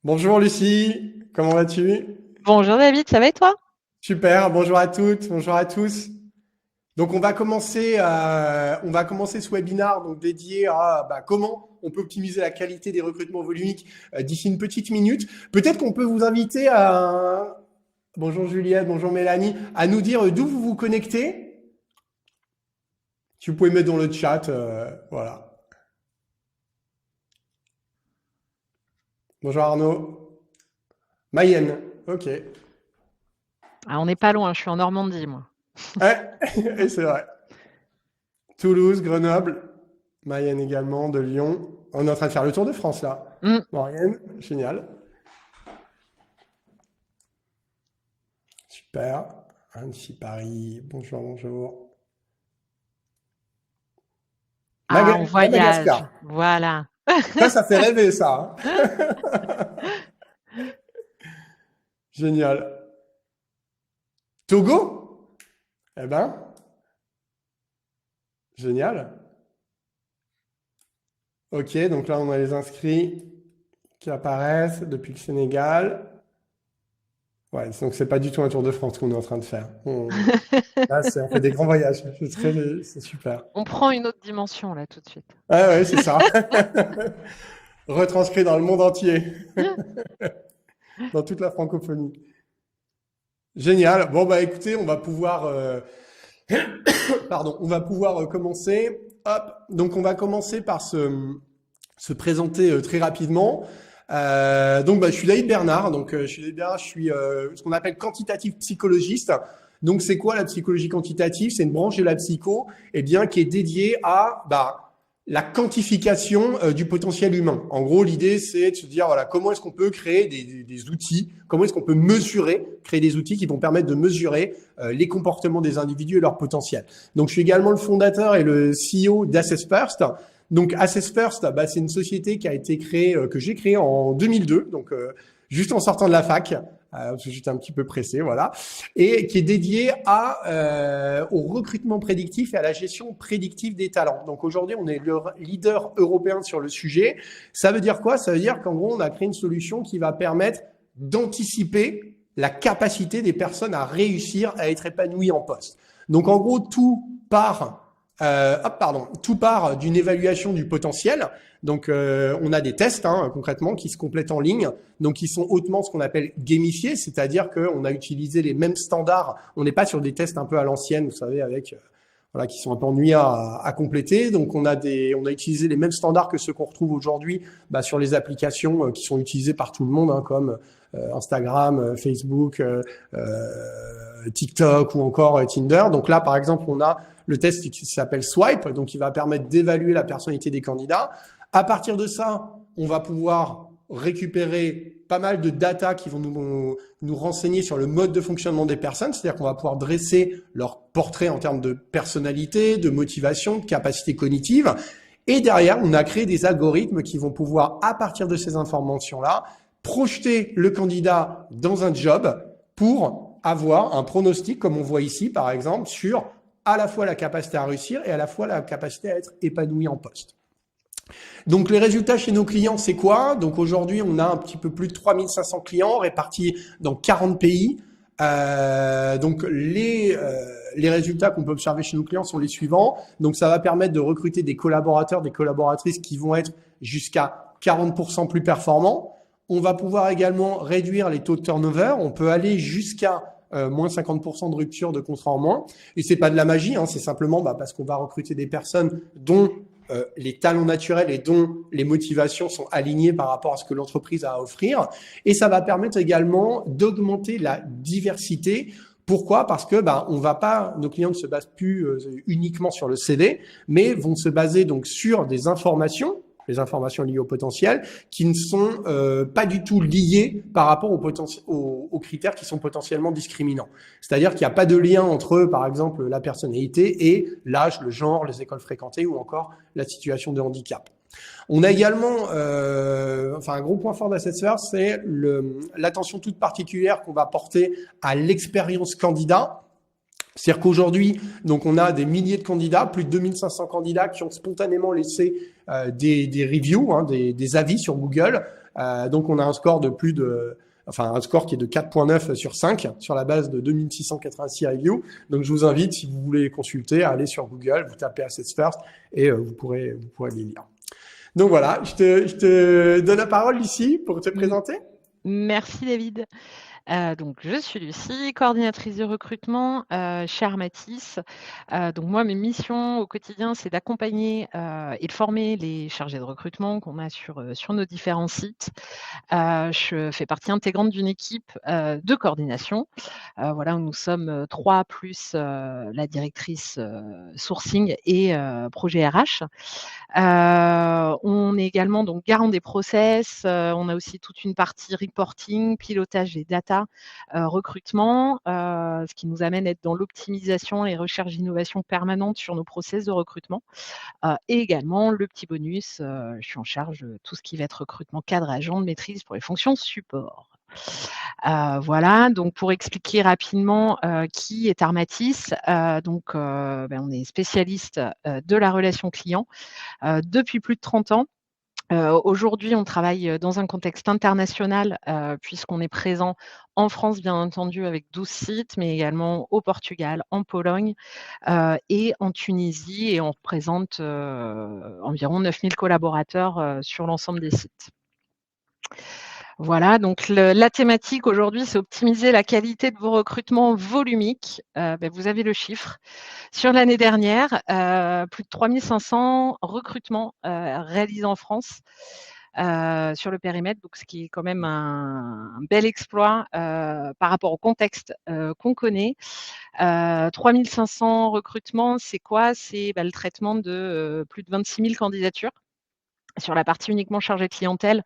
Bonjour Lucie, comment vas-tu? Bonjour David, ça va et toi? Super, bonjour à toutes, bonjour à tous. Donc on va commencer ce webinaire donc dédié à comment on peut optimiser la qualité des recrutements volumiques d'ici une petite minute. Peut-être qu'on peut vous inviter à, bonjour Juliette, bonjour Mélanie, à nous dire d'où vous vous connectez. Si vous pouvez mettre dans le chat, voilà. Bonjour Arnaud. Mayenne, ok. Ah, on n'est pas loin, je suis en Normandie, moi. Ouais, et c'est vrai. Toulouse, Grenoble, Mayenne également, de Lyon. On est en train de faire le tour de France là. Mm. Maurienne, génial. Super. Annecy, Paris, bonjour, bonjour. Ah, on voyage, Madagascar. voilà. Ça fait rêver ça, hein. Génial. Togo? Eh ben, génial. Ok, donc là on a les inscrits qui apparaissent depuis le Sénégal. Ouais, donc c'est pas du tout un tour de France qu'on est en train de faire. Là, on fait des grands voyages. C'est super. On prend une autre dimension là tout de suite. Ah ouais, c'est ça. Retranscrit dans le monde entier, dans toute la francophonie. Génial. Bon bah écoutez, on va pouvoir, pardon, on va pouvoir commencer. Hop. Donc on va commencer par se présenter très rapidement. Donc je suis David Bernard. Je suis David Bernard. Je suis ce qu'on appelle quantitative psychologiste. Donc c'est quoi la psychologie quantitative? C'est une branche de la psycho, qui est dédiée à la quantification du potentiel humain. En gros, l'idée, c'est de se dire, voilà, comment est-ce qu'on peut créer des outils, comment est-ce qu'on peut créer des outils qui vont permettre de mesurer les comportements des individus et leur potentiel. Donc, je suis également le fondateur et le CEO d'Assess First. Donc, Assess First, c'est une société qui a été créée, que j'ai créée en 2002, juste en sortant de la fac, parce que j'étais un petit peu pressé, voilà, et qui est dédié au recrutement prédictif et à la gestion prédictive des talents. Donc aujourd'hui, on est le leader européen sur le sujet. Ça veut dire quoi? Ça veut dire qu'en gros, on a créé une solution qui va permettre d'anticiper la capacité des personnes à réussir à être épanouies en poste. Donc en gros, tout part d'une évaluation du potentiel. Donc, on a des tests concrètement qui se complètent en ligne, donc qui sont hautement ce qu'on appelle gamifiés, c'est-à-dire qu'on a utilisé les mêmes standards. On n'est pas sur des tests un peu à l'ancienne, vous savez, avec voilà, qui sont un peu ennuyeux à compléter. Donc, on a utilisé les mêmes standards que ceux qu'on retrouve aujourd'hui sur les applications qui sont utilisées par tout le monde, comme Instagram, Facebook, TikTok ou encore Tinder. Donc là, par exemple, on a le test qui s'appelle Swipe, donc qui va permettre d'évaluer la personnalité des candidats. À partir de ça, on va pouvoir récupérer pas mal de data qui vont nous renseigner sur le mode de fonctionnement des personnes, c'est-à-dire qu'on va pouvoir dresser leur portrait en termes de personnalité, de motivation, de capacité cognitive. Et derrière, on a créé des algorithmes qui vont pouvoir, à partir de ces informations-là, projeter le candidat dans un job pour avoir un pronostic, comme on voit ici, par exemple, sur à la fois la capacité à réussir et à la fois la capacité à être épanoui en poste. Donc les résultats chez nos clients, c'est quoi? Donc aujourd'hui, on a un petit peu plus de 3500 clients répartis dans 40 pays. Donc les résultats qu'on peut observer chez nos clients sont les suivants. Donc ça va permettre de recruter des collaborateurs, des collaboratrices qui vont être jusqu'à 40% plus performants. On va pouvoir également réduire les taux de turnover. On peut aller jusqu'à moins 50% de rupture de contrat en moins. Et c'est pas de la magie, c'est simplement parce qu'on va recruter des personnes dont les talents naturels et dont les motivations sont alignées par rapport à ce que l'entreprise a à offrir. Et ça va permettre également d'augmenter la diversité. Pourquoi? Parce que nos clients ne se basent plus uniquement sur le CV, mais vont se baser donc sur des informations, les informations liées au potentiel, qui ne sont pas du tout liées par rapport aux critères qui sont potentiellement discriminants. C'est-à-dire qu'il n'y a pas de lien entre, par exemple, la personnalité et l'âge, le genre, les écoles fréquentées ou encore la situation de handicap. On a également, un gros point fort d'Assess First, c'est l'attention toute particulière qu'on va porter à l'expérience candidat. C'est-à-dire qu'aujourd'hui, donc on a des milliers de candidats, plus de 2500 candidats qui ont spontanément laissé des reviews, des avis sur Google. Donc, on a un score un score qui est de 4.9 sur 5 sur la base de 2686 reviews. Donc, je vous invite, si vous voulez consulter, à aller sur Google, vous tapez Assess First et vous pourrez les lire. Donc voilà, je te donne la parole, Lucie, pour te présenter. Merci David. Donc je suis Lucie, coordinatrice de recrutement chez Armatis. Donc moi, mes missions au quotidien, c'est d'accompagner et de former les chargés de recrutement qu'on a sur nos différents sites. Je fais partie intégrante d'une équipe de coordination. Voilà, où nous sommes 3 plus la directrice sourcing et projet RH. On est également donc garant des process, on a aussi toute une partie reporting, pilotage des data, recrutement, ce qui nous amène à être dans l'optimisation et recherche d'innovation permanente sur nos process de recrutement. Et également le petit bonus, je suis en charge de tout ce qui va être recrutement cadre, agent de maîtrise pour les fonctions support. Voilà, donc pour expliquer rapidement qui est Armatis, on est spécialiste de la relation client depuis plus de 30 ans. Aujourd'hui, on travaille dans un contexte international puisqu'on est présent en France, bien entendu, avec 12 sites, mais également au Portugal, en Pologne et en Tunisie. Et on représente environ 9000 collaborateurs sur l'ensemble des sites. Voilà, donc la thématique aujourd'hui, c'est optimiser la qualité de vos recrutements volumiques. Vous avez le chiffre. Sur l'année dernière, plus de 3500 recrutements réalisés en France sur le périmètre, donc ce qui est quand même un bel exploit par rapport au contexte qu'on connaît. 3500 recrutements, c'est quoi? C'est le traitement de plus de 26 000 candidatures sur la partie uniquement chargée de clientèle,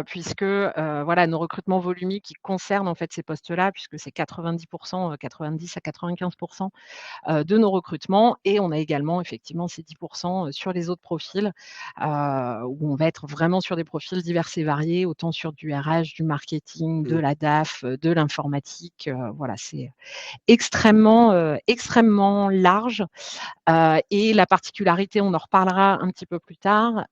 puisque nos recrutements volumiques qui concernent en fait ces postes-là, puisque c'est 90%, 90 à 95% de nos recrutements. Et on a également effectivement ces 10% sur les autres profils, où on va être vraiment sur des profils divers et variés, autant sur du RH, du marketing, de la DAF, de l'informatique. Voilà, c'est extrêmement large. Et la particularité, on en reparlera un petit peu plus tard,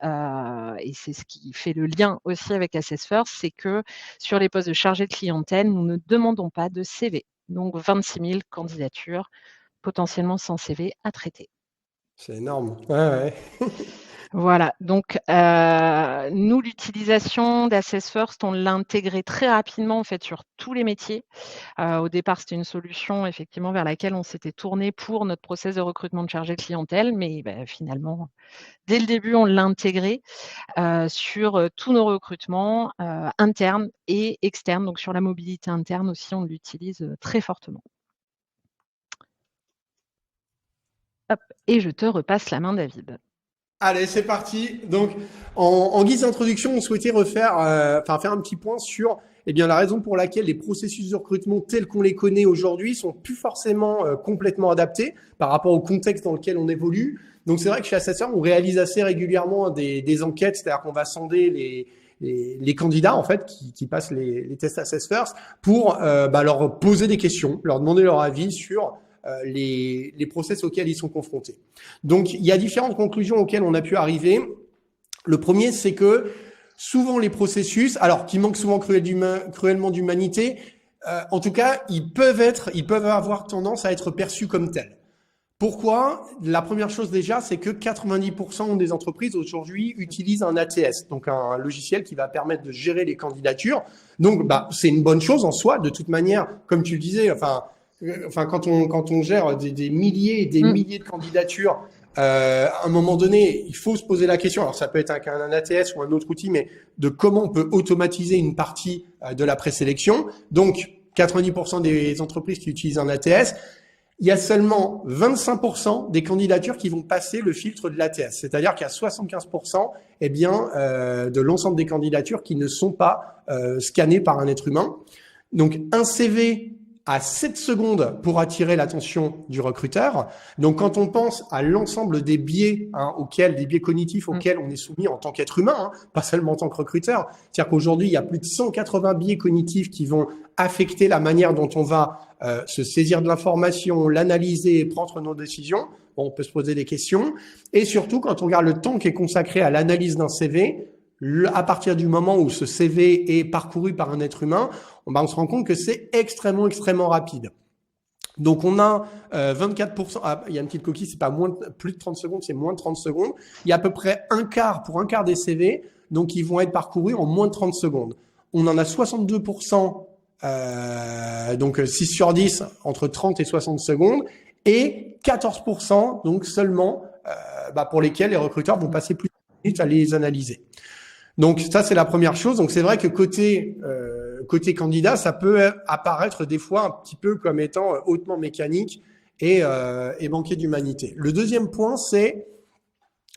et c'est ce qui fait le lien aussi avec Assess First, c'est que sur les postes de chargé de clientèle, nous ne demandons pas de CV. Donc 26 000 candidatures, potentiellement sans CV à traiter. C'est énorme. Ouais. Voilà, donc nous, l'utilisation d'Assess First, on l'a intégré très rapidement en fait sur tous les métiers. Au départ, c'était une solution effectivement vers laquelle on s'était tourné pour notre process de recrutement de chargé de clientèle, mais finalement, dès le début, on l'a intégré sur tous nos recrutements internes et externes. Donc sur la mobilité interne aussi, on l'utilise très fortement. Hop, et je te repasse la main, David. Allez, c'est parti. Donc, en guise d'introduction, on souhaitait faire un petit point sur la raison pour laquelle les processus de recrutement tels qu'on les connaît aujourd'hui sont plus forcément complètement adaptés par rapport au contexte dans lequel on évolue. Donc, c'est vrai que chez Assessor, on réalise assez régulièrement des enquêtes, c'est-à-dire qu'on va sonder les candidats en fait qui passent les tests Assess First pour leur poser des questions, leur demander leur avis sur les process auxquels ils sont confrontés. Donc, il y a différentes conclusions auxquelles on a pu arriver. Le premier, c'est que souvent les processus, alors qui manquent souvent cruellement d'humanité, en tout cas, ils peuvent avoir tendance à être perçus comme tels. Pourquoi? La première chose déjà, c'est que 90% des entreprises aujourd'hui utilisent un ATS, donc un logiciel qui va permettre de gérer les candidatures. Donc, c'est une bonne chose en soi. De toute manière, comme tu le disais, quand on gère des milliers et des milliers de candidatures, à un moment donné, il faut se poser la question. Alors, ça peut être un ATS ou un autre outil, mais de comment on peut automatiser une partie de la présélection. Donc, 90% des entreprises qui utilisent un ATS, il y a seulement 25% des candidatures qui vont passer le filtre de l'ATS. C'est-à-dire qu'il y a 75% de l'ensemble des candidatures qui ne sont pas scannées par un être humain. Donc, un CV à 7 secondes pour attirer l'attention du recruteur. Donc, quand on pense à l'ensemble des biais, des biais cognitifs auxquels on est soumis en tant qu'être humain, pas seulement en tant que recruteur, c'est-à-dire qu'aujourd'hui, il y a plus de 180 biais cognitifs qui vont affecter la manière dont on va se saisir de l'information, l'analyser et prendre nos décisions. Bon, on peut se poser des questions. Et surtout, quand on regarde le temps qui est consacré à l'analyse d'un CV, à partir du moment où ce CV est parcouru par un être humain, on se rend compte que c'est extrêmement rapide. Donc on a 24%, il y a une petite coquille, c'est pas plus de 30 secondes, c'est moins de 30 secondes. Il y a à peu près un quart des CV, donc ils vont être parcourus en moins de 30 secondes. On en a 62%, donc 6 sur 10, entre 30 et 60 secondes, et 14%, donc seulement, pour lesquels les recruteurs vont passer plus de minutes à les analyser. Donc ça, c'est la première chose. Donc c'est vrai que côté candidat, ça peut apparaître des fois un petit peu comme étant hautement mécanique et manquer d'humanité. Le deuxième point, c'est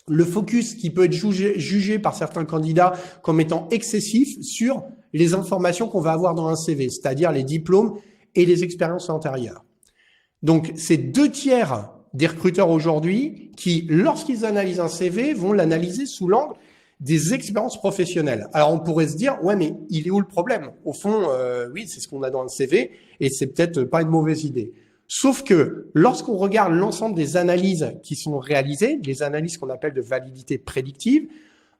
le focus qui peut être jugé par certains candidats comme étant excessif sur les informations qu'on va avoir dans un CV, c'est-à-dire les diplômes et les expériences antérieures. Donc c'est 2/3 des recruteurs aujourd'hui qui, lorsqu'ils analysent un CV, vont l'analyser sous l'angle des expériences professionnelles. Alors on pourrait se dire, ouais, mais il est où le problème? Au fond, oui, c'est ce qu'on a dans le CV et c'est peut-être pas une mauvaise idée. Sauf que lorsqu'on regarde l'ensemble des analyses qui sont réalisées, les analyses qu'on appelle de validité prédictive,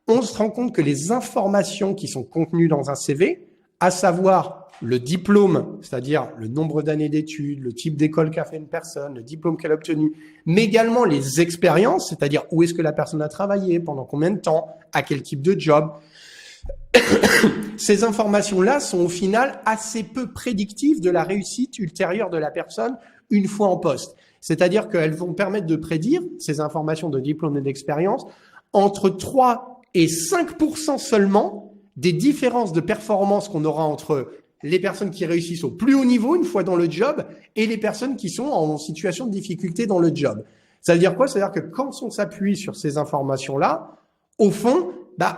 on se rend compte que les informations qui sont contenues dans un CV, à savoir le diplôme, c'est-à-dire le nombre d'années d'études, le type d'école qu'a fait une personne, le diplôme qu'elle a obtenu, mais également les expériences, c'est-à-dire où est-ce que la personne a travaillé, pendant combien de temps, à quel type de job. Ces informations-là sont au final assez peu prédictives de la réussite ultérieure de la personne une fois en poste. C'est-à-dire qu'elles vont permettre de prédire, ces informations de diplôme et d'expérience, entre 3 et 5% seulement des différences de performance qu'on aura entre les personnes qui réussissent au plus haut niveau une fois dans le job et les personnes qui sont en situation de difficulté dans le job. Ça veut dire quoi? Ça veut dire que quand on s'appuie sur ces informations-là, au fond,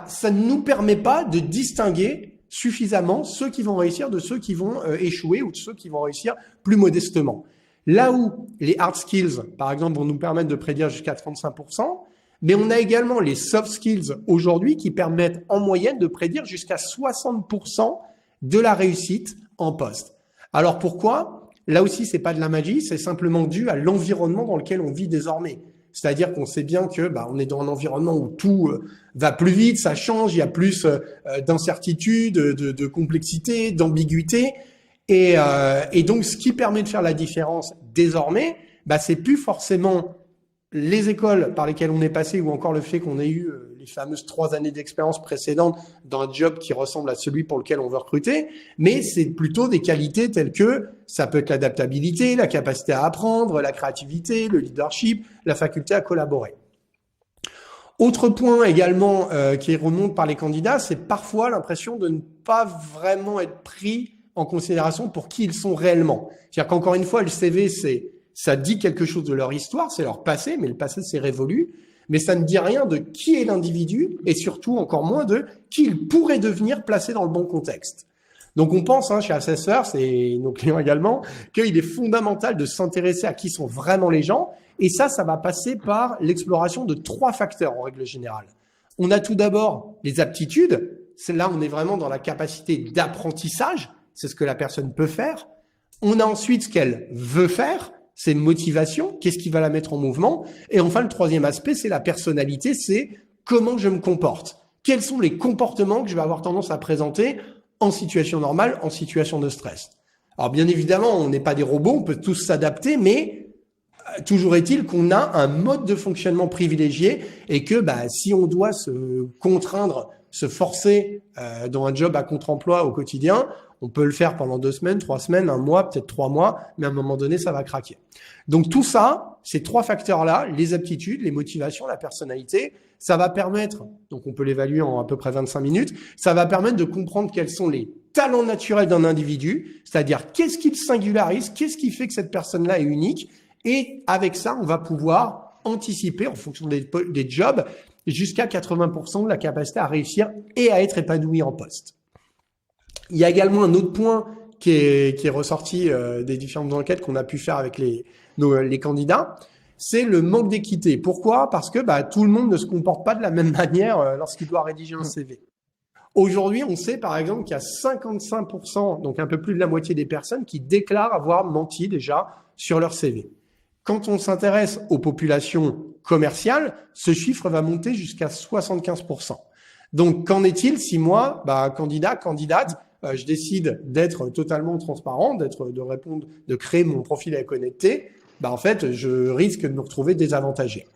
ça ne nous permet pas de distinguer suffisamment ceux qui vont réussir de ceux qui vont échouer ou de ceux qui vont réussir plus modestement. Là où les hard skills, par exemple, vont nous permettre de prédire jusqu'à 35%, mais on a également les soft skills aujourd'hui qui permettent en moyenne de prédire jusqu'à 60% de la réussite en poste. Alors pourquoi? Là aussi, c'est pas de la magie, c'est simplement dû à l'environnement dans lequel on vit désormais. C'est-à-dire qu'on sait bien que on est dans un environnement où tout va plus vite, ça change, il y a plus d'incertitude, de complexité, d'ambiguïté. Et donc, ce qui permet de faire la différence désormais, c'est plus forcément les écoles par lesquelles on est passé ou encore le fait qu'on ait eu les fameuses 3 années d'expérience précédentes dans un job qui ressemble à celui pour lequel on veut recruter, mais c'est plutôt des qualités telles que ça peut être l'adaptabilité, la capacité à apprendre, la créativité, le leadership, la faculté à collaborer. Autre point également qui remonte par les candidats, c'est parfois l'impression de ne pas vraiment être pris en considération pour qui ils sont réellement. C'est-à-dire qu'encore une fois, le CV, ça dit quelque chose de leur histoire, c'est leur passé, mais le passé s'est révolu, mais ça ne dit rien de qui est l'individu et surtout encore moins de qui il pourrait devenir placé dans le bon contexte. Donc on pense chez Assessors et nos clients également qu'il est fondamental de s'intéresser à qui sont vraiment les gens et ça va passer par l'exploration de 3 facteurs en règle générale. On a tout d'abord les aptitudes, là on est vraiment dans la capacité d'apprentissage, c'est ce que la personne peut faire. On a ensuite ce qu'elle veut faire, c'est motivation, qu'est-ce qui va la mettre en mouvement. Et enfin, le troisième aspect, c'est la personnalité, c'est comment je me comporte. Quels sont les comportements que je vais avoir tendance à présenter en situation normale, en situation de stress. Alors bien évidemment, on n'est pas des robots, on peut tous s'adapter, mais toujours est-il qu'on a un mode de fonctionnement privilégié et que si on doit se contraindre, se forcer dans un job à contre-emploi au quotidien, on peut le faire pendant 2 semaines, 3 semaines, 1 mois, peut-être 3 mois, mais à un moment donné, ça va craquer. Donc tout ça, ces 3 facteurs-là, les aptitudes, les motivations, la personnalité, ça va permettre, donc on peut l'évaluer en à peu près 25 minutes, ça va permettre de comprendre quels sont les talents naturels d'un individu, c'est-à-dire qu'est-ce qui le singularise, qu'est-ce qui fait que cette personne-là est unique, et avec ça, on va pouvoir anticiper en fonction des jobs jusqu'à 80% de la capacité à réussir et à être épanoui en poste. Il y a également un autre point qui est ressorti des différentes enquêtes qu'on a pu faire avec les candidats, c'est le manque d'équité. Pourquoi? Parce que tout le monde ne se comporte pas de la même manière lorsqu'il doit rédiger un CV. Aujourd'hui, on sait par exemple qu'il y a 55%, donc un peu plus de la moitié des personnes qui déclarent avoir menti déjà sur leur CV. Quand on s'intéresse aux populations commerciales, ce chiffre va monter jusqu'à 75%. Donc, qu'en est-il si moi, candidat, candidate, je décide d'être totalement transparent, de répondre, de créer mon profil avec honnêteté, en fait, je risque de me retrouver désavantagé.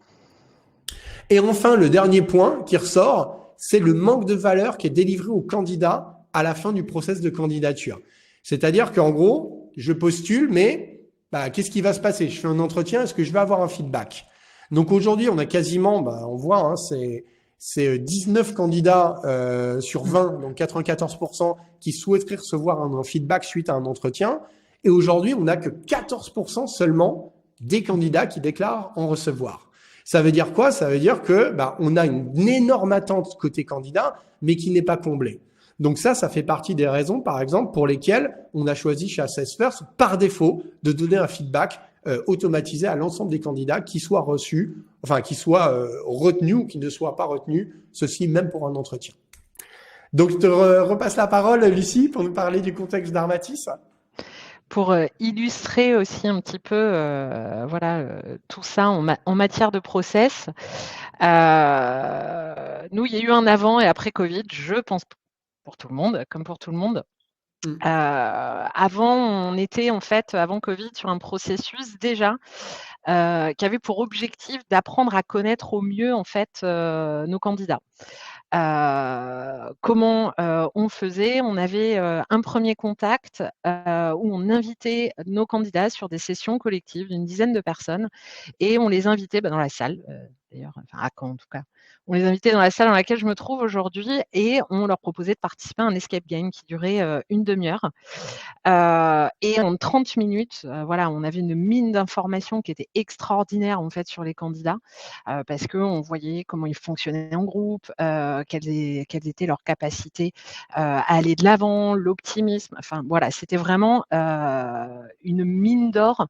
Et enfin, le dernier point qui ressort, c'est le manque de valeur qui est délivré au candidat à la fin du process de candidature. C'est-à-dire qu'en gros, je postule, mais qu'est-ce qui va se passer? Je fais un entretien, est-ce que je vais avoir un feedback? Donc aujourd'hui, on a quasiment, on voit, hein, c'est 19 candidats sur 20, donc 94%, qui souhaiteraient recevoir un feedback suite à un entretien. Et aujourd'hui, on n'a que 14% seulement des candidats qui déclarent en recevoir. Ça veut dire quoi? Ça veut dire que on a une énorme attente côté candidat, mais qui n'est pas comblée. Donc ça fait partie des raisons, par exemple, pour lesquelles on a choisi chez Assess First, par défaut, de donner un feedback automatisé à l'ensemble des candidats qui soient reçus, enfin qui soient retenus ou qui ne soient pas retenus, ceci même pour un entretien. Donc je te repasse la parole, Lucie, pour nous parler du contexte d'Armatis. Pour illustrer aussi un petit peu tout ça en matière de process. Nous, il y a eu un avant et après Covid, je pense pour tout le monde, comme pour tout le monde. Avant, on était en fait, avant Covid, sur un processus déjà qui avait pour objectif d'apprendre à connaître au mieux en fait nos candidats. Comment on faisait? On avait un premier contact où on invitait nos candidats sur des sessions collectives d'une dizaine de personnes et on les invitait dans la salle, d'ailleurs, enfin à Caen en tout cas. On les invitait dans la salle dans laquelle je me trouve aujourd'hui et on leur proposait de participer à un escape game qui durait une demi-heure. Et en 30 minutes, on avait une mine d'informations qui était extraordinaire en fait sur les candidats, parce qu'on voyait comment ils fonctionnaient en groupe, quelles étaient leurs capacités, à aller de l'avant, l'optimisme, enfin voilà, c'était vraiment, une mine d'or,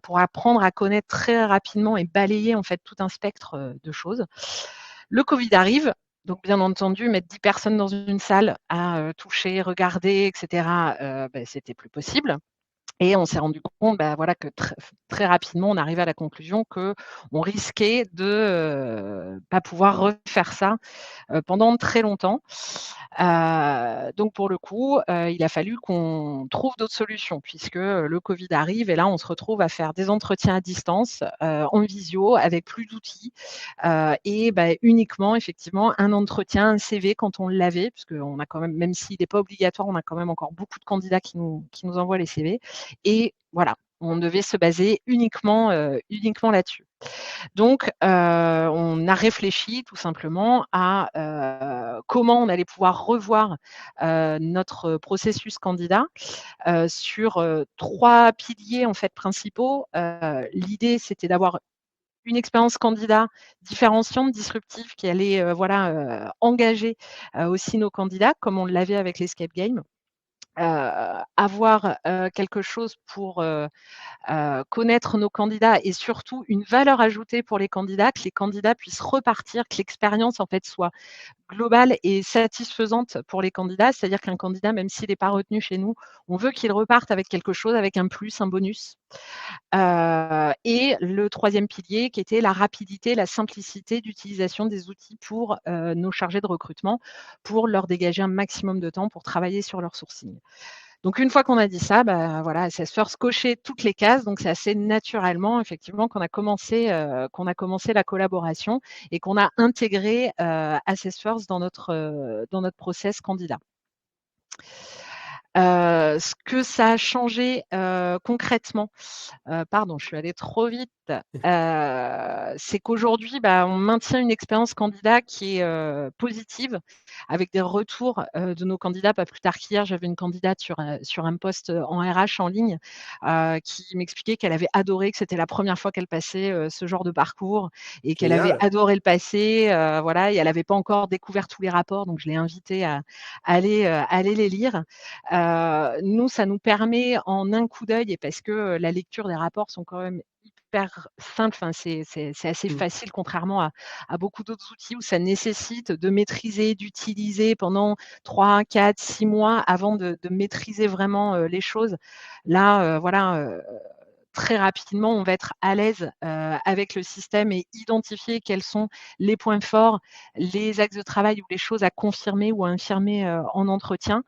pour apprendre à connaître très rapidement et balayer en fait tout un spectre, de choses. Le Covid arrive, donc bien entendu, mettre 10 personnes dans une salle à, toucher, regarder et cetera, c'était plus possible et on s'est rendu compte, que très rapidement, on arrivait à la conclusion qu'on risquait de, pas pouvoir refaire ça, pendant très longtemps. Donc pour le coup, il a fallu qu'on trouve d'autres solutions puisque, le Covid arrive et là, on se retrouve à faire des entretiens à distance, en visio avec plus d'outils, et uniquement effectivement un entretien, un CV quand on l'avait, puisqu'on a quand même s'il n'est pas obligatoire, on a quand même encore beaucoup de candidats qui nous envoient les CV et voilà, on devait se baser uniquement là-dessus. Donc, on a réfléchi tout simplement à comment on allait pouvoir revoir notre processus candidat sur 3 piliers en fait principaux. L'idée, c'était d'avoir une expérience candidat différenciante, disruptive, qui allait engager aussi nos candidats, comme on l'avait avec l'escape game. Avoir quelque chose pour connaître nos candidats et surtout une valeur ajoutée pour les candidats, que les candidats puissent repartir, que l'expérience en fait soit globale et satisfaisante pour les candidats. C'est-à-dire qu'un candidat, même s'il n'est pas retenu chez nous, on veut qu'il reparte avec quelque chose, avec un plus, un bonus. Et le troisième pilier qui était la rapidité, la simplicité d'utilisation des outils pour nos chargés de recrutement, pour leur dégager un maximum de temps pour travailler sur leur sourcing. Donc une fois qu'on a dit ça, Assess First cochait toutes les cases, donc c'est assez naturellement effectivement qu'on a commencé la collaboration et qu'on a intégré, Assess First dans notre process candidat. Ce que ça a changé, concrètement, pardon, je suis allée trop vite, c'est qu'aujourd'hui, on maintient une expérience candidat qui est, positive avec des retours, de nos candidats. Pas plus tard qu'hier, j'avais une candidate sur un poste, en RH en ligne, qui m'expliquait qu'elle avait adoré, que c'était la première fois qu'elle passait, ce genre de parcours et qu'elle avait Génial. adoré le passer, et elle n'avait pas encore découvert tous les rapports, donc je l'ai invitée à aller les lire. Nous, ça nous permet en un coup d'œil et parce que, la lecture des rapports sont quand même hyper simples, enfin c'est assez facile contrairement à beaucoup d'autres outils où ça nécessite de maîtriser, d'utiliser pendant 3, 4, 6 mois avant de maîtriser vraiment, les choses. Là, très rapidement, on va être à l'aise avec le système et identifier quels sont les points forts, les axes de travail ou les choses à confirmer ou à infirmer en entretien.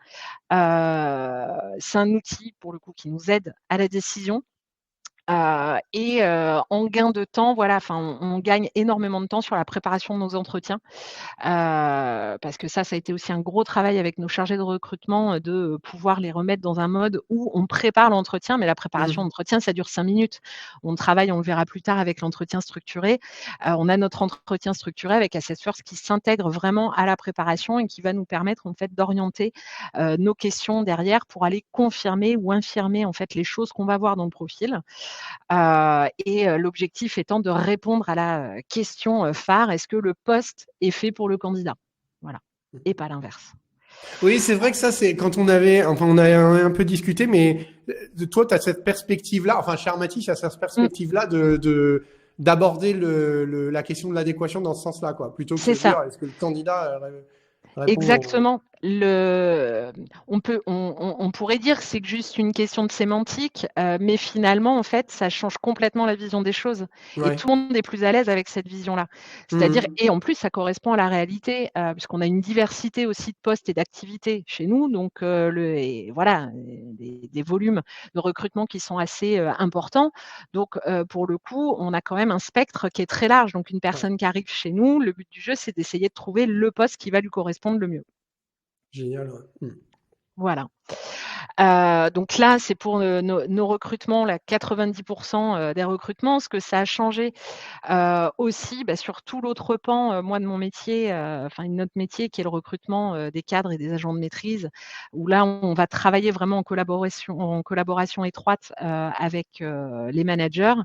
C'est un outil, pour le coup, qui nous aide à la décision. En gain de temps, voilà, enfin, on gagne énormément de temps sur la préparation de nos entretiens. Parce que ça a été aussi un gros travail avec nos chargés de recrutement, de pouvoir les remettre dans un mode où on prépare l'entretien, mais la préparation Mmh. d'entretien, ça dure 5 minutes. On travaille, on le verra plus tard avec l'entretien structuré. On a notre entretien structuré avec Assess First qui s'intègre vraiment à la préparation et qui va nous permettre, en fait, d'orienter, nos questions derrière pour aller confirmer ou infirmer, en fait, les choses qu'on va voir dans le profil. L'objectif étant de répondre à la question, phare: «Est-ce que le poste est fait pour le candidat?» Voilà, et pas l'inverse. Oui, c'est vrai que ça, c'est quand on avait un peu discuté, mais toi, tu as cette perspective-là, enfin, chez Armatis, il y a cette Mmh, perspective-là d'aborder la question de l'adéquation dans ce sens-là, quoi, plutôt que c'est se ça. dire, est-ce que le candidat répond au... Exactement. On pourrait dire que c'est juste une question de sémantique, mais finalement, en fait, ça change complètement la vision des choses et Ouais. tout le monde est plus à l'aise avec cette vision-là. C'est-à-dire Mhm. et en plus, ça correspond à la réalité, puisqu'on a une diversité aussi de postes et d'activités chez nous, donc voilà, des volumes de recrutement qui sont assez, importants. Donc pour le coup, on a quand même un spectre qui est très large. Donc une Ouais. personne qui arrive chez nous, le but du jeu, c'est d'essayer de trouver le poste qui va lui correspondre le mieux. Génial. Ouais. Mhm. Voilà. Donc là, c'est pour, nos recrutements, là, 90 des recrutements. Ce que ça a changé, aussi, bah, sur tout l'autre pan, moi de mon métier, enfin notre métier qui est le recrutement, des cadres et des agents de maîtrise, où là on va travailler vraiment en collaboration étroite, avec, les managers.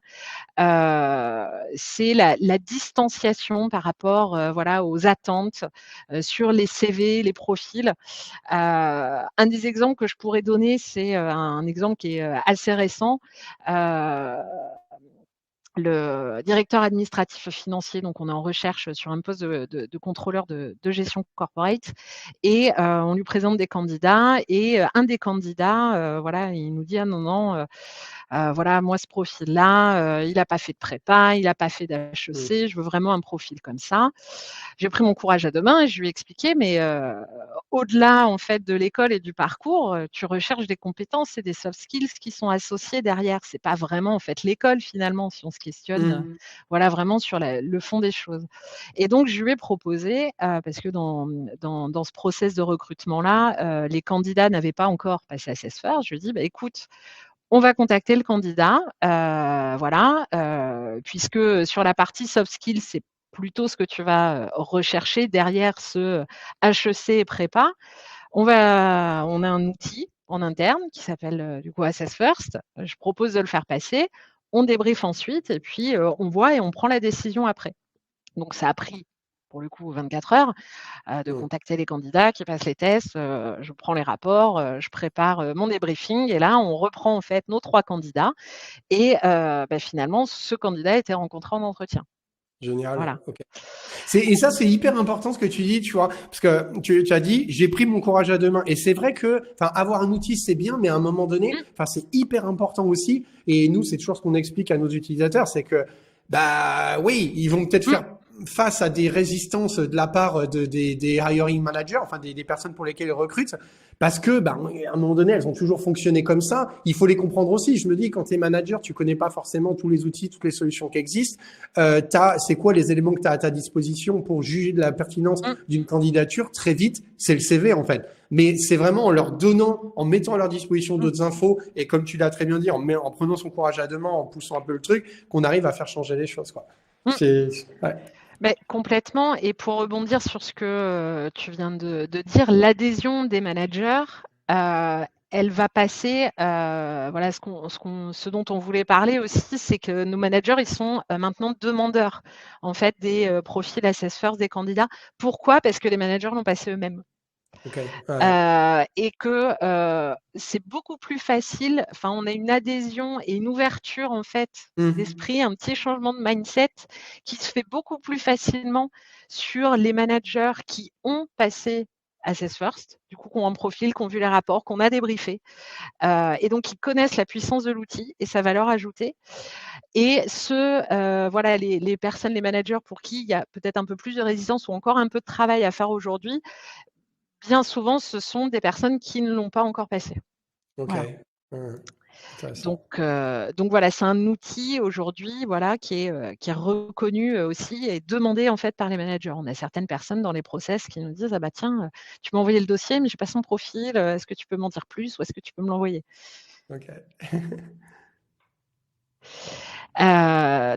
C'est la distanciation par rapport, voilà, aux attentes, sur les CV, les profils. Un des exemples que je pourrais donner, c'est, un exemple qui est, assez récent. Heu, le directeur administratif financier, donc on est en recherche sur un poste de contrôleur de gestion corporate et on lui présente des candidats et un des candidats, voilà, il nous dit: «Ah non, non, voilà, moi ce profil-là, il a pas fait de prépa, il a pas fait Mhm. d'HEC, je veux vraiment un profil comme ça». J'ai pris mon courage à 2 mains et je lui ai expliqué: «Mais au-delà, en fait, de l'école et du parcours, tu recherches des compétences et des soft skills qui sont associés derrière. C'est pas vraiment, en fait, l'école, finalement, si on se questionne, Mhm. voilà, vraiment sur le fond des choses». Et donc je lui ai proposé, parce que dans ce process de recrutement-là, les candidats n'avaient pas encore passé Assess First. Je lui ai dit: «Bah, écoute, on va contacter le candidat, voilà, puisque sur la partie soft skills, c'est plutôt ce que tu vas, rechercher derrière ce HEC et prépa. On a un outil en interne qui s'appelle, du coup Assess First. Je propose de le faire passer. On débriefe ensuite et puis, on voit et on prend la décision après». Donc ça a pris, pour le coup, 24 heures, de Mhm. contacter les candidats qui passent les tests, je prends les rapports, je prépare, mon débriefing et là, on reprend en fait nos 3 candidats et bah, finalement, ce candidat a été rencontré en entretien. Génial. Voilà. Ok. Et ça, c'est hyper important ce que tu dis, tu vois, parce que tu as dit, j'ai pris mon courage à deux mains. Et c'est vrai que, enfin, avoir un outil, c'est bien, mais à un moment donné, Mmh, enfin, c'est hyper important aussi. Et nous, c'est toujours ce qu'on explique à nos utilisateurs, c'est que, bah, oui, ils vont peut-être mmh, faire face à des résistances de la part des hiring managers, enfin, des personnes pour lesquelles ils recrutent. Parce que, bah, à un moment donné, elles ont toujours fonctionné comme ça. Il faut les comprendre aussi. Je me dis, quand tu es manager, tu connais pas forcément tous les outils, toutes les solutions qui existent. C'est quoi les éléments que tu as à ta disposition pour juger de la pertinence mmh, d'une candidature? Très vite, c'est le CV en fait. Mais c'est vraiment en leur donnant, en mettant à leur disposition mmh, d'autres infos, et comme tu l'as très bien dit, en prenant son courage à deux mains, en poussant un peu le truc, qu'on arrive à faire changer les choses, quoi. mmh. C'est, ouais. Beh, complètement et pour rebondir sur ce que, tu viens de dire, l'adhésion des managers, heu, elle va passer, voilà ce dont on voulait parler aussi, c'est que nos managers, ils sont, maintenant demandeurs, en fait, des, profils Assess First des candidats. Pourquoi? Parce que les managers l'ont passé eux-mêmes. Ok. Ouais. Et que, c'est beaucoup plus facile, enfin, on a une adhésion et une ouverture, en fait, Mhm. d'esprit, un petit changement de mindset qui se fait beaucoup plus facilement sur les managers qui ont passé Assess First, du coup, qui ont un profil, qui ont vu les rapports, qu'on a débriefés, et donc qui connaissent la puissance de l'outil et sa valeur ajoutée. Et voilà, les personnes, les managers pour qui il y a peut-être un peu plus de résistance ou encore un peu de travail à faire aujourd'hui, bien souvent, ce sont des personnes qui ne l'ont pas encore passé. Ok. Voilà. Intéressant. Donc voilà, c'est un outil aujourd'hui, voilà, qui est reconnu, aussi et demandé, en fait, par les managers. On a certaines personnes dans les process qui nous disent: «Ah bah tiens, tu m'as envoyé le dossier, mais j'ai pas son profil, est-ce que tu peux m'en dire plus ou est-ce que tu peux me l'envoyer?» Ok.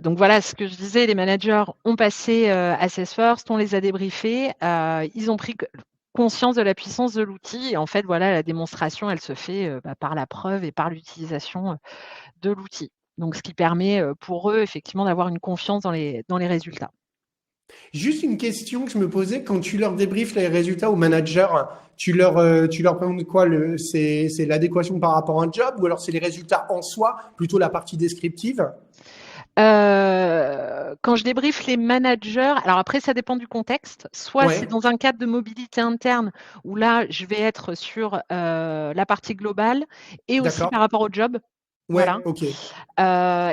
Donc voilà, ce que je disais, les managers ont passé, Assess First, on les a débriefés, ils ont pris conscience de la puissance de l'outil et en fait, voilà, la démonstration, elle se fait, par la preuve et par l'utilisation, de l'outil. Donc ce qui permet, pour eux, effectivement, d'avoir une confiance dans les résultats. Juste une question que je me posais, quand tu leur débriefes les résultats aux managers, tu leur présentes quoi? C'est l'adéquation par rapport à un job ou alors c'est les résultats en soi, plutôt la partie descriptive? Quand je débriefe les managers, alors après ça dépend du contexte, soit c'est Ouais, dans un cadre de mobilité interne où là je vais être sur, la partie globale et aussi par d'accord. rapport au job, voilà. Ouais, ok.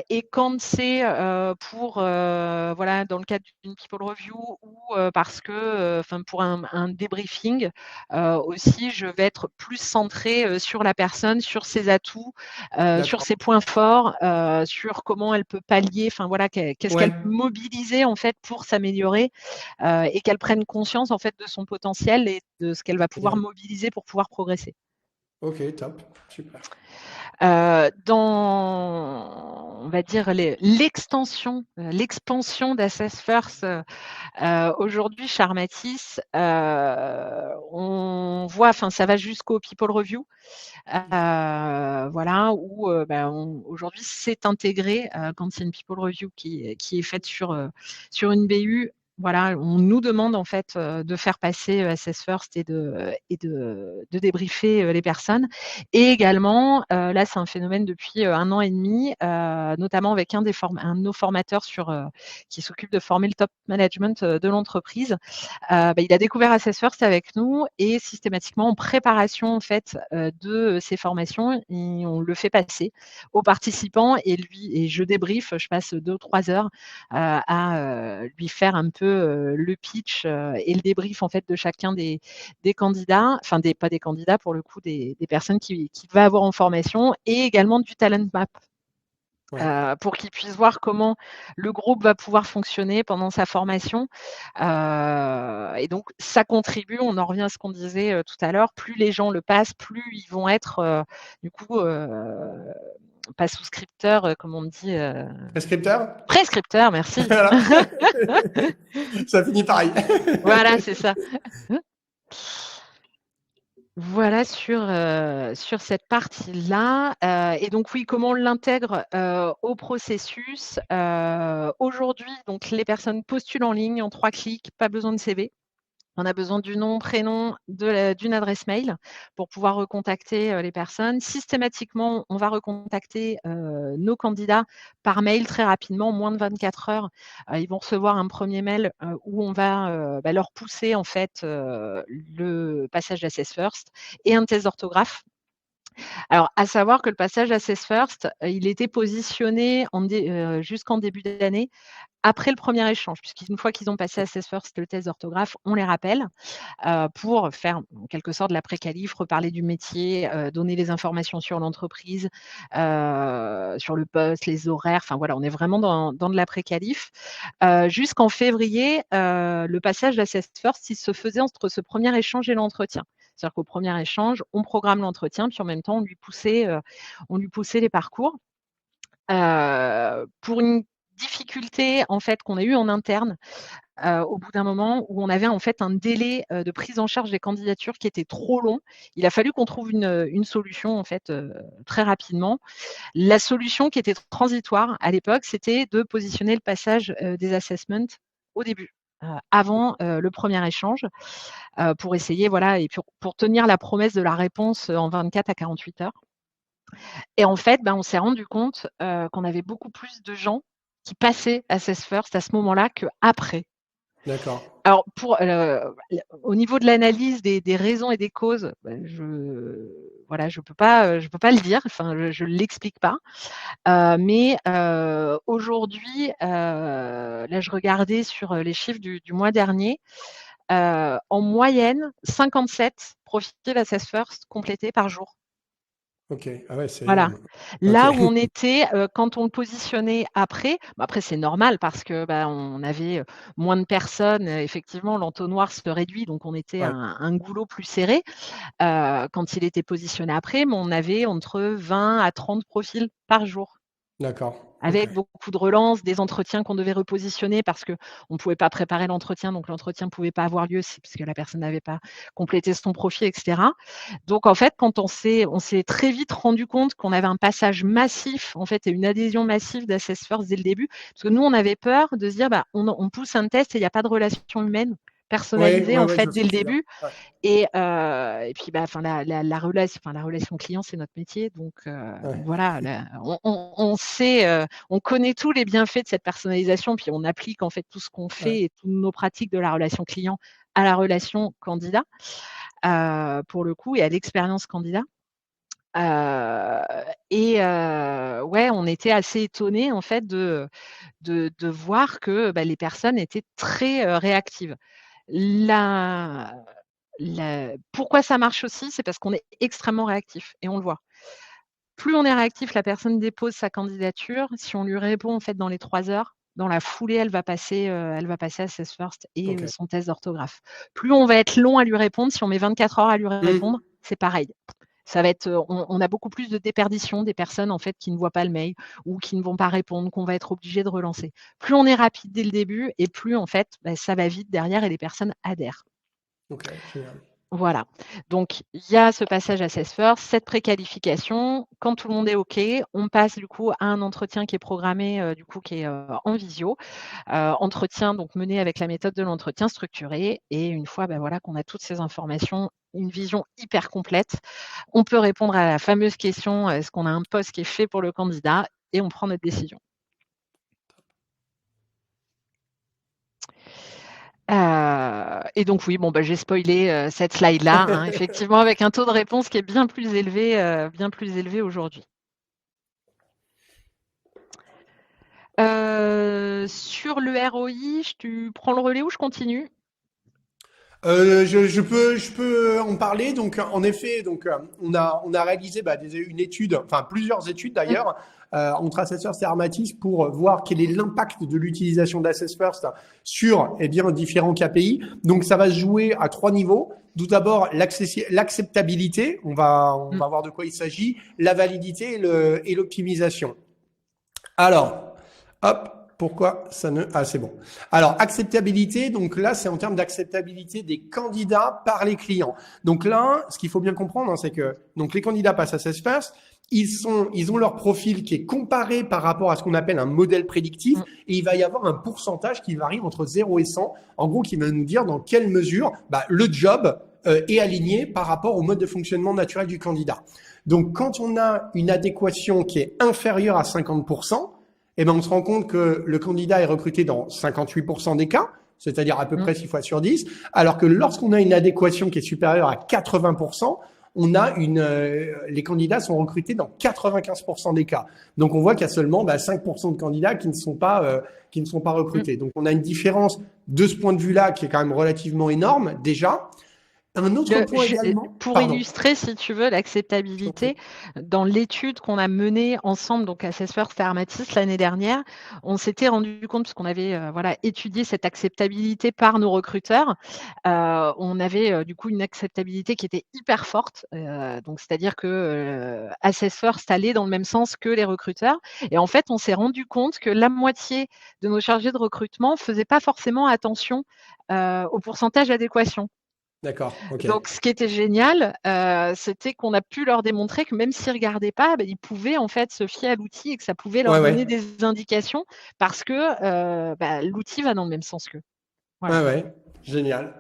Et quand c'est, pour, voilà, dans le cadre d'une people review ou, parce que, enfin pour un débriefing, aussi je vais être plus centrée, sur la personne, sur ses atouts, sur D'accord. ses points forts, sur comment elle peut pallier, enfin voilà, qu'est-ce qu'elle peut Ouais, mobiliser en fait pour s'améliorer, et qu'elle prenne conscience en fait de son potentiel et de ce qu'elle va pouvoir bien. mobiliser pour pouvoir progresser. Ok, top. Super. Dans, on va dire, l'extension, l'expansion d'Assess First, aujourd'hui chez Armatis, on voit, enfin ça va jusqu'au people review, voilà où, aujourd'hui c'est intégré, quand c'est une people review qui est faite sur une BU. Voilà, on nous demande en fait, de faire passer, Assess First et de débriefer, les personnes et également, là c'est un phénomène depuis, 1 an et demi, notamment avec un de nos formateurs qui s'occupe de former le top management, de l'entreprise. Il a découvert Assess First avec nous et systématiquement en préparation en fait, de ces formations, on le fait passer aux participants et je débriefe, je passe 2 ou 3 heures, à, lui faire un peu, le pitch, et le débrief en fait de chacun des candidats, enfin pas des candidats pour le coup, des personnes qu'il va avoir en formation et également du talent map. Ouais. Pour qu'ils puissent voir comment le groupe va pouvoir fonctionner pendant sa formation. Et donc ça contribue, on en revient à ce qu'on disait, tout à l'heure, plus les gens le passent, plus ils vont être, du coup, pas souscripteurs, comme on dit, Prescripteur? prescripteurs, merci. Voilà. Ça finit pareil. Voilà, c'est ça. Voilà sur cette partie-là, et donc oui, comment on l'intègre, au processus? Aujourd'hui, donc les personnes postulent en ligne en 3 clics, pas besoin de CV. On a besoin du nom, prénom, d'une adresse mail pour pouvoir recontacter, les personnes. Systématiquement, on va recontacter, nos candidats par mail très rapidement, en moins de 24 heures. Ils vont recevoir un premier mail, où on va, leur pousser en fait, le passage d'Assess First et un test d'orthographe. Alors, à savoir que le passage Assess First, il était positionné jusqu'en début d'année après le premier échange, puisqu'une fois qu'ils ont passé Assess First, le test d'orthographe, on les rappelle, pour faire en quelque sorte la pré-qualif, reparler du métier, donner les informations sur l'entreprise, sur le poste, les horaires, enfin voilà, on est vraiment dans de la pré-qualif. Jusqu'en février, le passage d'Assess First, il se faisait entre ce premier échange et l'entretien. C'est-à-dire qu'au premier échange, on programme l'entretien, puis en même temps, on lui poussait les parcours. Pour une difficulté en fait qu'on a eue en interne, au bout d'un moment où on avait en fait un délai, de prise en charge des candidatures qui était trop long. Il a fallu qu'on trouve une solution en fait, très rapidement. La solution qui était transitoire à l'époque, c'était de positionner le passage, des assessments au début, avant, le premier échange, pour essayer voilà et pour tenir la promesse de la réponse, en 24 à 48 heures. Et en fait, on s'est rendu compte, qu'on avait beaucoup plus de gens qui passaient Assess First à ce moment-là qu'après. D'accord. Alors au niveau de l'analyse des raisons et des causes, je peux pas le dire, enfin je l'explique pas. Mais aujourd'hui, là je regardais sur, les chiffres du mois dernier, en moyenne 57 profils Assess First complétés par jour. OK. Ah ouais, c'est Voilà. énorme. OK. Là où on était, quand on le positionnait après, après c'est normal parce que, on avait, moins de personnes, effectivement l'entonnoir se réduit donc on était Ouais, un goulot plus serré, quand il était positionné après, mais on avait entre 20 à 30 profils par jour. d'accord. OK. Avec beaucoup de relances, des entretiens qu'on devait repositionner parce qu'on ne pouvait pas préparer l'entretien, donc l'entretien ne pouvait pas avoir lieu parce que la personne n'avait pas complété son profil, et cetera. Donc en fait, quand on s'est très vite rendu compte qu'on avait un passage massif, en fait, et une adhésion massive d'Assess First dès le début, parce que nous, on avait peur de se dire, on pousse un test et il n'y a pas de relation humaine Ouais, personnalisée, ouais, en ouais, je fait, vois ce dès que le tu veux dire. début. Ouais, Et puis, enfin, la relation client, c'est notre métier. Donc, ouais, voilà, on sait, on connaît tous les bienfaits de cette personnalisation, puis on applique en fait tout ce qu'on ouais. fait et toutes nos pratiques de la relation client à la relation candidat, pour le coup et à l'expérience candidat. Heu ouais, on était assez étonnés en fait de voir que, les personnes étaient très, réactives. La Pourquoi ça marche aussi? C'est parce qu'on est extrêmement réactif et on le voit. Plus on est réactif, la personne dépose sa candidature. Si on lui répond en fait dans les 3 heures, dans la foulée, elle va passer Assess First et OK. son test d'orthographe. Plus on va être long à lui répondre, si on met 24 heures à lui Mmh. répondre, c'est pareil. Ça va être, on a beaucoup plus de déperdition des personnes en fait qui ne voient pas le mail ou qui ne vont pas répondre, qu'on va être obligé de relancer. Plus on est rapide dès le début et plus en fait, ça va vite derrière et les personnes adhèrent. OK, génial. Voilà, donc il y a ce passage Assess First, cette préqualification. Quand tout le monde est OK, on passe du coup à un entretien qui est programmé, du coup qui est, en visio. Entretien donc mené avec la méthode de l'entretien structuré et une fois, voilà, qu'on a toutes ces informations, une vision hyper complète, on peut répondre à la fameuse question: «Est-ce qu'on a un poste qui est fait pour le candidat?» et on prend notre décision. Et donc oui, bon, j'ai spoilé, cette slide-là, hein, effectivement avec un taux de réponse qui est bien plus élevé aujourd'hui. Sur le ROI, tu prends le relais ou je continue? Je peux en parler. Donc, en effet, donc, on a réalisé une étude, enfin plusieurs études Mmh, d'ailleurs, entre Assess First et Armatis pour voir quel est l'impact de l'utilisation d'Assess First sur différents KPI. Donc, ça va se jouer à 3 niveaux. Tout d'abord, l'acceptabilité, on va voir de quoi il s'agit, la validité et l'optimisation. Alors, hop, pourquoi ça ne... Ah, c'est bon. Alors, acceptabilité, donc là, c'est en termes d'acceptabilité des candidats par les clients. Donc là, ce qu'il faut bien comprendre, hein, c'est que donc les candidats passent à Assess First, ils ont leur profil qui est comparé par rapport à ce qu'on appelle un modèle prédictif, mmh. et il va y avoir un pourcentage qui varie entre 0 et 100, en gros, qui va nous dire dans quelle mesure le job est aligné par rapport au mode de fonctionnement naturel du candidat. Donc, quand on a une adéquation qui est inférieure à 50%, on se rend compte que le candidat est recruté dans 58% des cas, c'est-à-dire à peu Mmh. près 6 fois sur 10, alors que lorsqu'on a une adéquation qui est supérieure à 80%, les candidats sont recrutés dans 95% des cas. Donc on voit qu'il y a seulement 5% de candidats qui ne sont pas Mmh. recrutés. Donc on a une différence de ce point de vue-là qui est quand même relativement énorme déjà. Un autre Le point je également, Pour pardon, illustrer, si tu veux, je t'en prie. l'acceptabilité, dans l'étude qu'on a menée ensemble, donc Assess First et Armatis l'année dernière, on s'était rendu compte, puisqu'on avait, voilà, étudié cette acceptabilité par nos recruteurs, on avait, du coup, une acceptabilité qui était hyper forte, donc c'est-à-dire que, Assess First allait dans le même sens que les recruteurs et en fait, on s'est rendu compte que la moitié de nos chargés de recrutement faisaient pas forcément attention, au pourcentage d'adéquation. D'accord, ok. Donc ce qui était génial, c'était qu'on a pu leur démontrer que même s'ils regardaient pas, ils pouvaient en fait se fier à l'outil et que ça pouvait leur Ouais, donner ouais. des indications parce que, l'outil va dans le même sens qu'eux. Voilà. Ouais, ouais. Génial.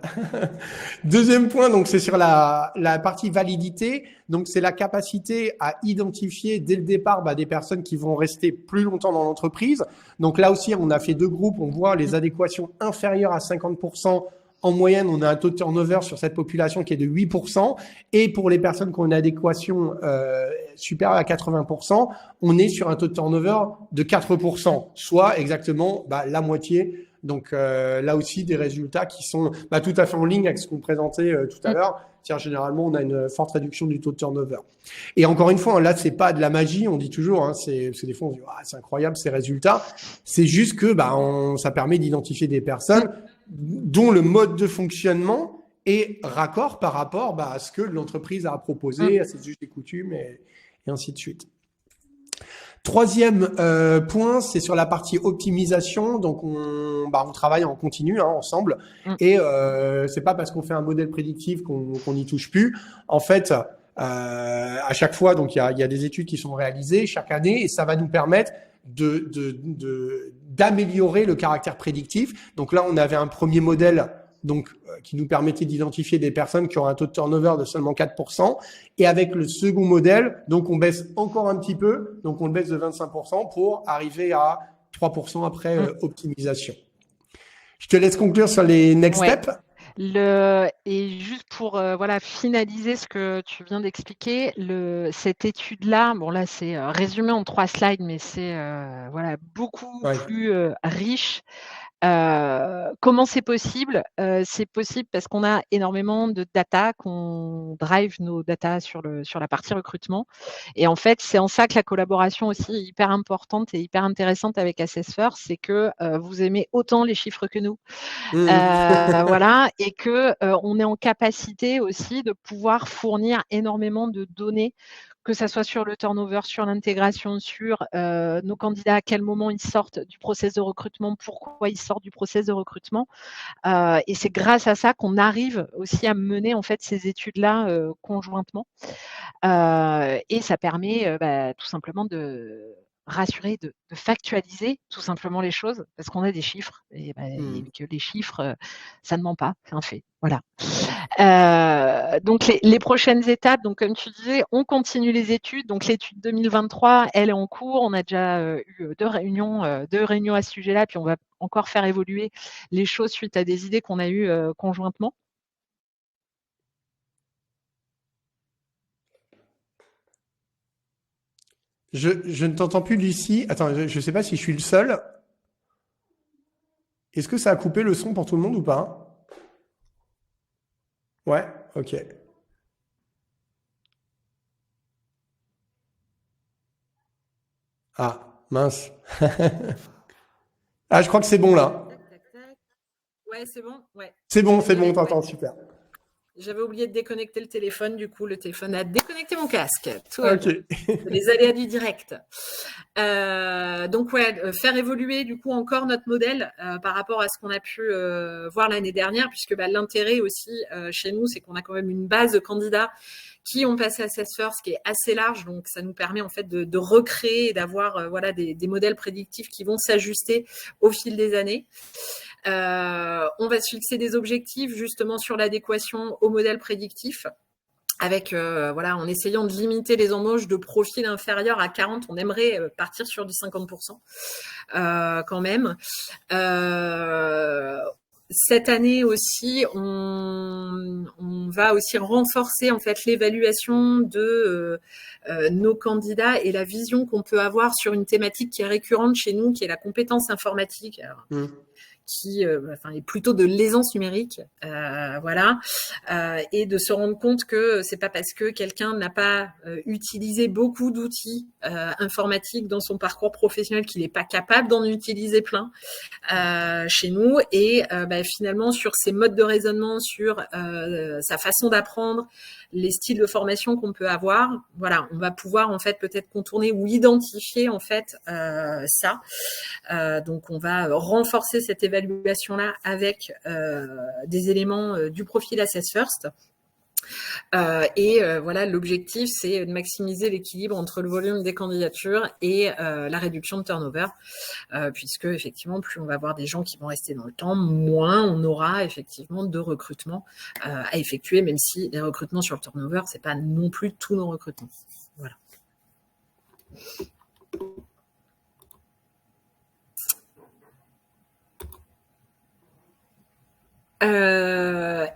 Deuxième point, donc c'est sur la partie validité. Donc c'est la capacité à identifier dès le départ des personnes qui vont rester plus longtemps dans l'entreprise. Donc là aussi, on a fait 2 groupes. On voit les adéquations inférieures à 50%. En moyenne, on a un taux de turnover sur cette population qui est de 8%. Et pour les personnes qui ont une adéquation supérieure à 80%, on est sur un taux de turnover de 4%, soit exactement la moitié. Donc là aussi, des résultats qui sont tout à fait en ligne avec ce qu'on présentait tout à l'heure. C'est-à-dire, généralement, on a une forte réduction du taux de turnover. Et encore une fois, là, c'est pas de la magie. On dit toujours, parce que des fois, on dit, c'est incroyable ces résultats. C'est juste que ça permet d'identifier des personnes dont le mode de fonctionnement est raccord par rapport à ce que l'entreprise a proposé, à ses us et coutumes et ainsi de suite. Troisième point, c'est sur la partie optimisation. Donc, on travaille en continu ensemble. Et c'est pas parce qu'on fait un modèle prédictif qu'on n'y touche plus. En fait, à chaque fois, donc il y a des études qui sont réalisées chaque année et ça va nous permettre d'améliorer le caractère prédictif. Donc là, on avait un premier modèle qui nous permettait d'identifier des personnes qui ont un taux de turnover de seulement 4%. Et avec le second modèle, donc on baisse encore un petit peu, donc on le baisse de 25% pour arriver à 3% après optimisation. Je te laisse conclure sur les next steps. Et juste pour finaliser ce que tu viens d'expliquer, cette étude-là, là c'est résumé en 3 slides, mais c'est beaucoup plus riche. Comment c'est possible? C'est possible parce qu'on a énormément de data, qu'on drive nos data sur la partie recrutement. Et en fait, c'est en ça que la collaboration aussi est hyper importante et hyper intéressante avec Assess First, c'est que vous aimez autant les chiffres que nous. Et que on est en capacité aussi de pouvoir fournir énormément de données, que ça soit sur le turnover, sur l'intégration, sur nos candidats, à quel moment ils sortent du process de recrutement, pourquoi ils sortent du process de recrutement. Et c'est grâce à ça qu'on arrive aussi à mener en fait ces études-là conjointement. Et ça permet tout simplement de rassurer, de factualiser tout simplement les choses, parce qu'on a des chiffres et que les chiffres, ça ne ment pas, c'est un fait. Voilà. Donc les prochaines étapes, donc comme tu disais, on continue les études. Donc l'étude 2023, elle est en cours. On a déjà eu 2 réunions à ce sujet-là, puis on va encore faire évoluer les choses suite à des idées qu'on a eues conjointement. Je ne t'entends plus, Lucie. Attends, je ne sais pas si je suis le seul. Est-ce que ça a coupé le son pour tout le monde ou pas? Ouais, ok. Ah, mince. Ah, je crois que c'est bon là. Tac. Ouais, c'est bon. Ouais. C'est bon, t'entends, super. J'avais oublié de déconnecter le téléphone, du coup, le téléphone a déconnecté mon casque. Tout Ok. les aléas du direct. Donc, faire évoluer, du coup, encore notre modèle par rapport à ce qu'on a pu voir l'année dernière, puisque l'intérêt aussi chez nous, c'est qu'on a quand même une base de candidats qui ont passé Assess First, qui est assez large, donc ça nous permet en fait de recréer et d'avoir des modèles prédictifs qui vont s'ajuster au fil des années. On va se fixer des objectifs justement sur l'adéquation au modèle prédictif, avec en essayant de limiter les embauches de profils inférieurs à 40. On aimerait partir sur du 50% quand même. Cette année aussi, on va aussi renforcer en fait l'évaluation de nos candidats et la vision qu'on peut avoir sur une thématique qui est récurrente chez nous, qui est la compétence informatique. Alors, qui est plutôt de l'aisance numérique, et de se rendre compte que c'est pas parce que quelqu'un n'a pas utilisé beaucoup d'outils informatiques dans son parcours professionnel qu'il n'est pas capable d'en utiliser plein chez nous, et finalement sur ses modes de raisonnement, sur sa façon d'apprendre, les styles de formation qu'on peut avoir, on va pouvoir en fait peut-être contourner ou identifier en fait ça. Donc on va renforcer cette évaluation-là avec des éléments du profil Assess First. Voilà, l'objectif, c'est de maximiser l'équilibre entre le volume des candidatures et la réduction de turnover, puisque effectivement, plus on va avoir des gens qui vont rester dans le temps, moins on aura effectivement de recrutements à effectuer, même si les recrutements sur le turnover, c'est pas non plus tous nos recrutements. Voilà.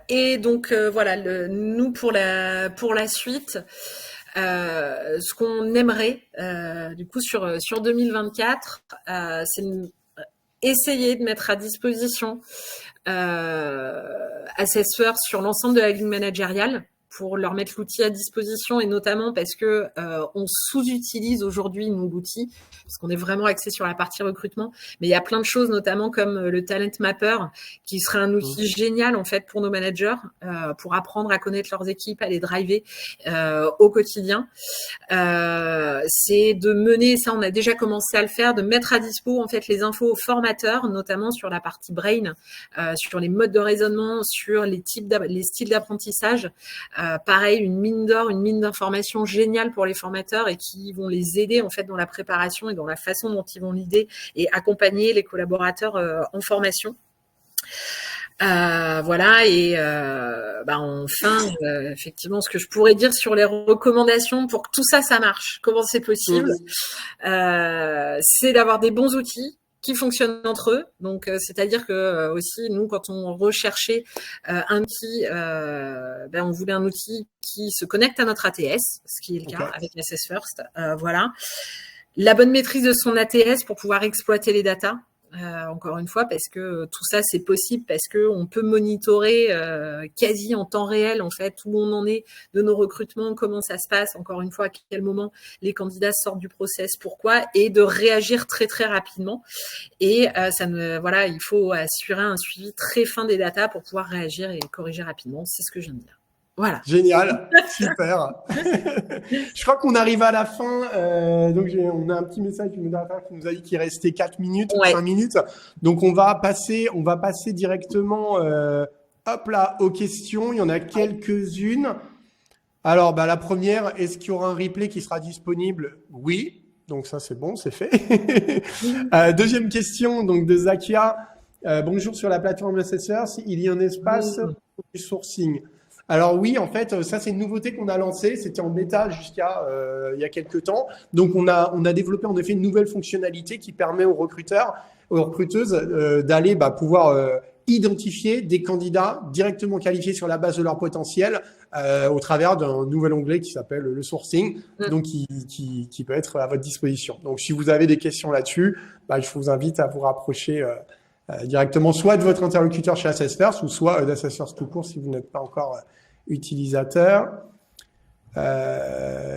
Et donc voilà, nous pour la suite, ce qu'on aimerait du coup sur 2024, c'est essayer de mettre à disposition Assessfirst sur l'ensemble de la ligne managériale, pour leur mettre l'outil à disposition, et notamment parce que on sous-utilise aujourd'hui nous l'outil, parce qu'on est vraiment axé sur la partie recrutement, mais il y a plein de choses, notamment comme le Talent Mapper, qui serait un outil génial en fait pour nos managers, pour apprendre à connaître leurs équipes, à les driver au quotidien. C'est de mener, ça on a déjà commencé à le faire, de mettre à dispo en fait les infos aux formateurs, notamment sur la partie brain, sur les modes de raisonnement, sur les styles d'apprentissage. Pareil, une mine d'or, une mine d'informations géniale pour les formateurs, et qui vont les aider en fait dans la préparation et dans la façon dont ils vont l'aider et accompagner les collaborateurs en formation. Voilà, et enfin, effectivement, ce que je pourrais dire sur les recommandations pour que tout ça, ça marche, comment c'est possible, c'est d'avoir des bons outils qui fonctionnent entre eux. Donc, c'est-à-dire que aussi, nous, quand on recherchait un outil, on voulait un outil qui se connecte à notre ATS, ce qui est le cas avec Assessfirst. Voilà. La bonne maîtrise de son ATS pour pouvoir exploiter les datas. Encore une fois, parce que tout ça c'est possible, parce que on peut monitorer quasi en temps réel en fait où on en est de nos recrutements, comment ça se passe, encore une fois à quel moment les candidats sortent du process, pourquoi, et de réagir très très rapidement. Et voilà, il faut assurer un suivi très fin des datas pour pouvoir réagir et corriger rapidement. C'est ce que je viens de dire. Voilà. Génial, super. Je crois qu'on arrive à la fin. Donc, on a un petit message du modérateur qui nous a dit qu'il restait 4 minutes, 5 minutes. Donc, on va passer directement aux questions. Il y en a quelques-unes. Alors, la première, est-ce qu'il y aura un replay qui sera disponible? Oui. Donc, ça, c'est bon, c'est fait. Deuxième question, donc, de Zakia. Bonjour, sur la plateforme Assessfirst, il y a un espace pour du sourcing. Alors oui, en fait, ça c'est une nouveauté qu'on a lancée. C'était en bêta jusqu'à il y a quelques temps. Donc on a développé en effet une nouvelle fonctionnalité qui permet aux recruteurs, aux recruteuses d'aller pouvoir identifier des candidats directement qualifiés sur la base de leur potentiel au travers d'un nouvel onglet qui s'appelle le sourcing, donc qui peut être à votre disposition. Donc si vous avez des questions là-dessus, je vous invite à vous rapprocher directement soit de votre interlocuteur chez Assessfirst ou soit d'Assessfirst tout court si vous n'êtes pas encore utilisateur.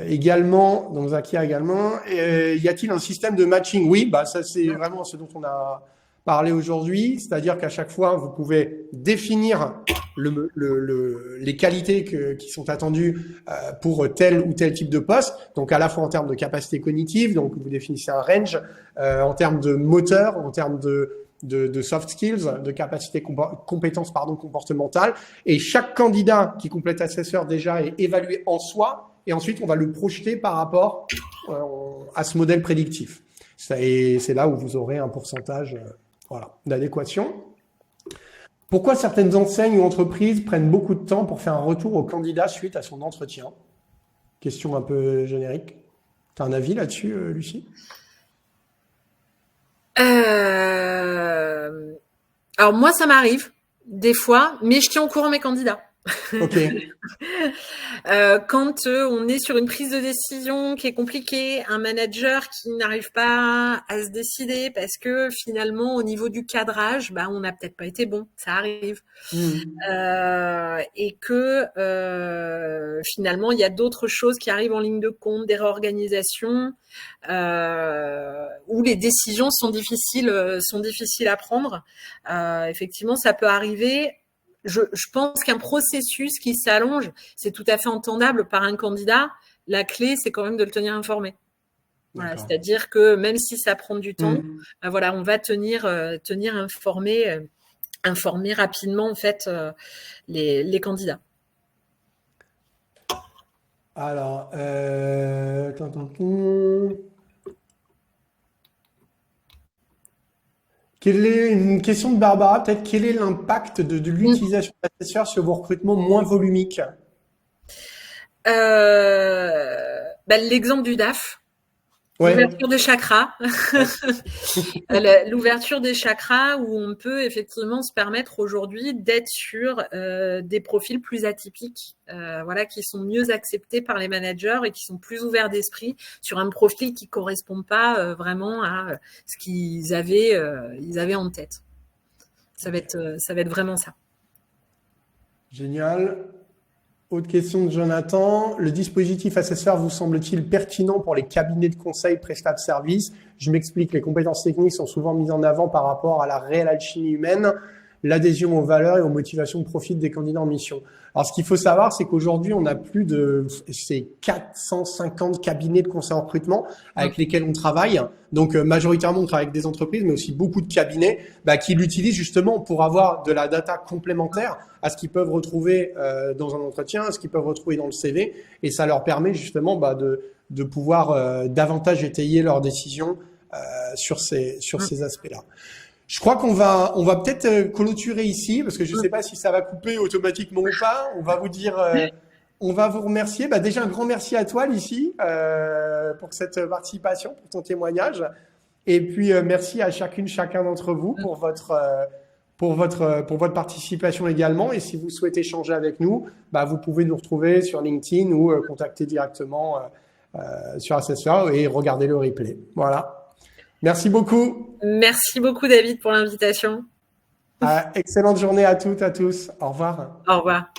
Également, donc Zakia également, y a-t-il un système de matching? Oui, ça c'est vraiment ce dont on a parlé aujourd'hui, c'est-à-dire qu'à chaque fois vous pouvez définir les qualités qui sont attendues pour tel ou tel type de poste, donc à la fois en termes de capacité cognitive, donc vous définissez un range, en termes de moteur, en termes de soft skills, de capacité compétences comportementales, et chaque candidat qui complète Assessfirst déjà est évalué en soi, et ensuite on va le projeter par rapport à ce modèle prédictif. Et c'est là où vous aurez un pourcentage d'adéquation. Pourquoi certaines enseignes ou entreprises prennent beaucoup de temps pour faire un retour au candidat suite à son entretien? Question un peu générique. Tu as un avis là-dessus, Lucie? Alors moi, ça m'arrive des fois, mais je tiens au courant mes candidats. Ok. Quand on est sur une prise de décision qui est compliquée, un manager qui n'arrive pas à se décider parce que finalement au niveau du cadrage, on n'a peut-être pas été bon, ça arrive, et que finalement il y a d'autres choses qui arrivent en ligne de compte, des réorganisations, où les décisions sont difficiles à prendre. Effectivement, ça peut arriver. Je pense qu'un processus qui s'allonge, c'est tout à fait entendable par un candidat. La clé, c'est quand même de le tenir informé. Voilà, c'est-à-dire que même si ça prend du temps, on va tenir informé rapidement en fait les candidats. Alors, quelle est une question de Barbara, peut-être quel est l'impact de l'utilisation d'assesseurs sur vos recrutements moins volumiques? L'exemple du DAF. Ouais. L'ouverture des chakras. L'ouverture des chakras où on peut effectivement se permettre aujourd'hui d'être sur des profils plus atypiques, voilà, qui sont mieux acceptés par les managers et qui sont plus ouverts d'esprit sur un profil qui correspond pas vraiment à ce qu'ils avaient en tête. Ça va être vraiment ça. Génial. Autre question de Jonathan. Le dispositif assesseur vous semble-t-il pertinent pour les cabinets de conseil prestat de services? Je m'explique, les compétences techniques sont souvent mises en avant par rapport à la réelle alchimie humaine, l'adhésion aux valeurs et aux motivations de profit des candidats en mission. Alors, ce qu'il faut savoir, c'est qu'aujourd'hui, on a plus de 450 cabinets de conseil en recrutement avec lesquels on travaille. Donc, majoritairement, on travaille avec des entreprises, mais aussi beaucoup de cabinets qui l'utilisent justement pour avoir de la data complémentaire à ce qu'ils peuvent retrouver dans un entretien, à ce qu'ils peuvent retrouver dans le CV. Et ça leur permet justement de pouvoir davantage étayer leurs décisions sur ces aspects-là. Je crois qu'on va peut-être clôturer ici parce que je ne sais pas si ça va couper automatiquement ou pas. On va vous dire, on va vous remercier. Déjà, un grand merci à toi, Lucie, pour cette participation, pour ton témoignage. Et puis, merci à chacun d'entre vous pour votre participation également. Et si vous souhaitez échanger avec nous, vous pouvez nous retrouver sur LinkedIn ou contacter directement sur Assesseur et regarder le replay. Voilà. Merci beaucoup. Merci beaucoup, David, pour l'invitation. Excellente journée à toutes, à tous. Au revoir. Au revoir.